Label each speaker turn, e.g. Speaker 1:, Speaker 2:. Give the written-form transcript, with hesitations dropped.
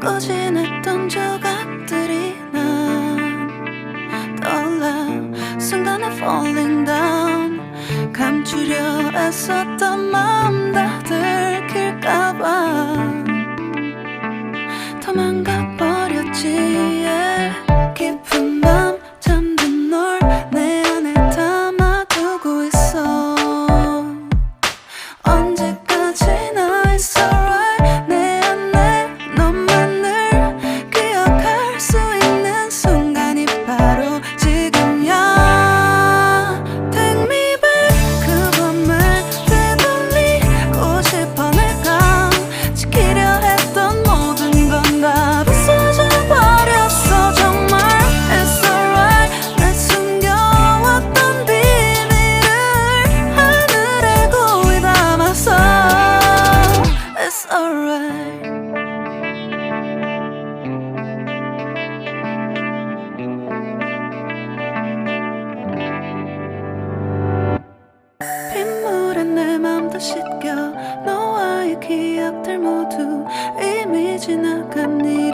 Speaker 1: 꾸진했던 조각들이 난 떠올라 순간에 falling down 감추려 애썼던 마음 다 들킬까봐 도망가 버렸지 yeah. 깊은 밤 잠든 널 내 안에 담아두고 있어 언제까지나 it's alright 내 안에 너만을 기억할 수 있는 순간이 바로 지금이야 Take me back 그 밤을 되돌리고 싶어 내가 지키려 했던 모든 건 다 부서져 버렸어 정말 It's alright 내 숨겨왔던 비밀을 하늘에 고이 담았어 It's alright 빗물에 내 맘도 씻겨 너와의 기억들 모두 이미 지나간 일